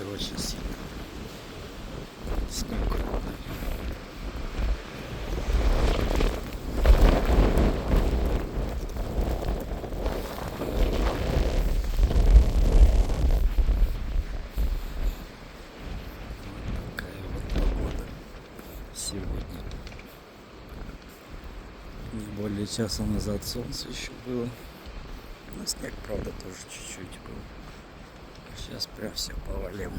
ветер очень сильный. Спокойно. Вот такая вот погода сегодня. Не более часа назад солнце еще было. Но снег, правда, тоже чуть-чуть был. Сейчас прям все повалил.